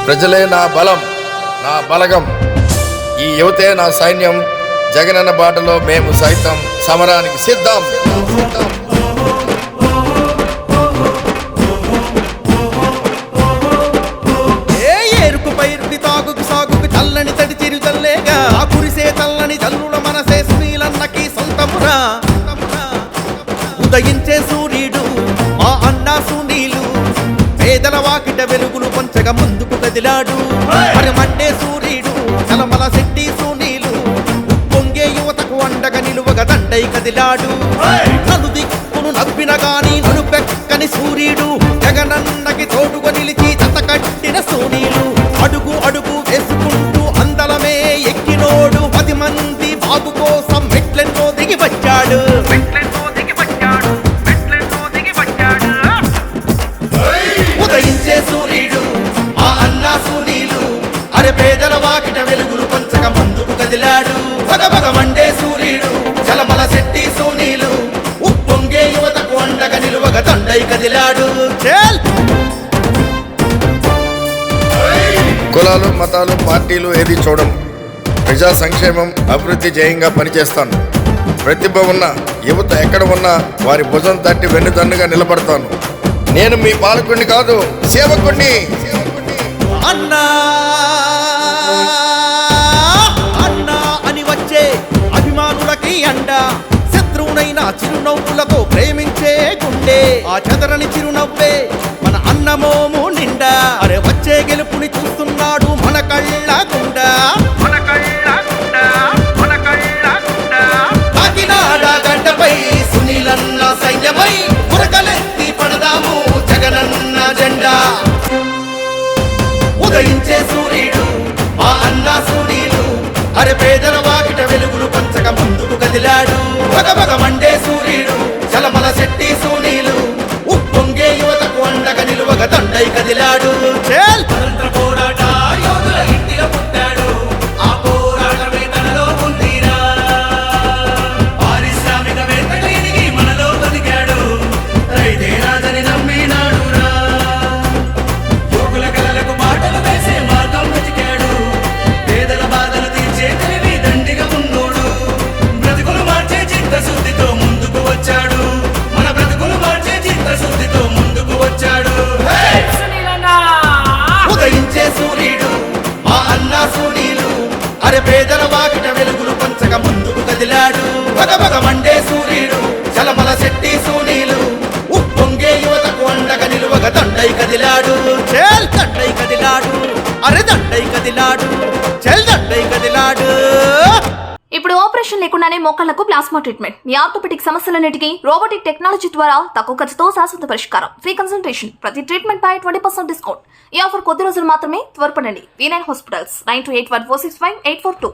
ప్రజలే నా బలం, నా బలగం. ఈ యువతే నా సైన్యం. జగనన్న బాటలో మేము సైతం సమరానికి సిద్ధం. సాగుకు చల్లని తడి చిరు చల్లేగా ఆ కురిసే చల్లని చల్లుల మనసే సునీలన్నకి సొంతమురా. ఉదయించే సూర్యుడు మా అన్నా సునీలు, పేదల వాకిట వెలుగులు పంచగా ముందుకు కదిలాడు. మరి మండే సూర్యుడు చలమల శెట్టి సునీలు, పొంగే యువతకు అండగా నిలువగా దండై కదిలాడు. నలు దిక్కును నవ్విన గాని నలుపెక్కని సూర్యుడు, జగనన్నకి తోడుగా నిలిచి జత కట్టిన సునీలు. అడుగు అడుగు వేసుకుంటూ అందలమే ఎక్కినోడు, 10 మంది బాబు కోసం మెట్లెన్నో దిగి వచ్చాడు. ఉదయించే సూర్యుడు ఆ అన్నా సునీలు, అరే పేదల వాకిట వెలుగులు పంచక ముందుకు కదిలాడు. భగభగ మండే సూర్యుడు చలమల శెట్టి సునీలు, ఉప్పొంగే యువతకు అండగా నిలువగా దండై కదిలాడు. కులాలు, మతాలు, పార్టీలు ఏది చూడను. ప్రజా సంక్షేమం, అభివృద్ధి జయంగా పనిచేస్తాను. ప్రతిభ ఉన్న యువత ఎక్కడ ఉన్నా వారి భుజం తట్టి వెన్నుదన్నుగా నిలబడతాను. నేను మీ పాలకుడిని కాదు, సేవకుడిని. అన్నా అన్నా అని వచ్చే అభిమానులకి అండ, శత్రువునైనా చిరునవ్వులతో ప్రేమించే గుండె. ఆ చెదరని చిరునవ్వే మన అన్నమోము నిండా. అరే వచ్చే గెలుపుని చూస్తున్నాడు మన కళ్ళ గుండ. కాకినాడ గడ్డపై సునీలన్న సైన్యమై పురకలెత్తి పడదాము జగనన్న జెండా. ఉదయించే సూర్యుడు మా అన్నా సునీలు, అరే పేదల వాకిట వెలుగులు పంచక ముందుకు కదిలాడు. భగభగ మండే సూర్యుడు చలమల శెట్టి సునీలు, ఉప్పొంగే యువతకు అండగా నిలువగా దండై కదిలాడు. స్వతంత్ర పోరాట యోధుల ఇంటిగా పుట్టాడు, ఆ పోరాటమే తనలో ఉందిరా. పారిశ్రామికవేత్తగా ఎదిగి మనలో బతికాడు, రైతే రాజని నమ్మినాడురా. యువకుల కలలకు మాటలు వేసే మార్గం వెతికాడు, పేదల బాధలు తీర్చే తెలివి దండిగా ఉన్నోడు. బ్రతుకులు మార్చే చిత్తశుద్ధితో ముందుకు వచ్చాడు, మన బ్రతుకులు మార్చే చిత్తశుద్ధితో ముందుకు వచ్చాడు. ఉదయించే సూర్యుడు మా అన్నా సునీలు, అరే పేదల వాకిట వెలుగులు పంచక ముందుకు కదిలాడు. భగభగ మండే సూర్యుడు చలమల శెట్టి సునీలు, ఉప్పొంగే యువతకు అండగా నిలువగా దండై కదిలాడు. దండై కదిలాడు, అరే దండై కదిలాడు, దండై కదిలాడు. ఇప్పుడు ఆపరేషన్ లేకుండానే మోకాళ్లకు ప్లాస్మా ట్రీట్మెంట్. మీ ఆర్థోపెటిక్ సమస్యలన్నిటికీ రోబోటిక్ టెక్నాలజీ ద్వారా తక్కువ ఖర్చుతో శాశ్వత పరిష్కారం. ఫ్రీ కన్సల్టేషన్, ప్రతి ట్రీట్మెంట్ పై 20% డిస్కౌంట్. ఈ ఆఫర్ కొద్ది రోజులు మాత్రమే. త్వరపడండి. V9 hospitals 9281465842.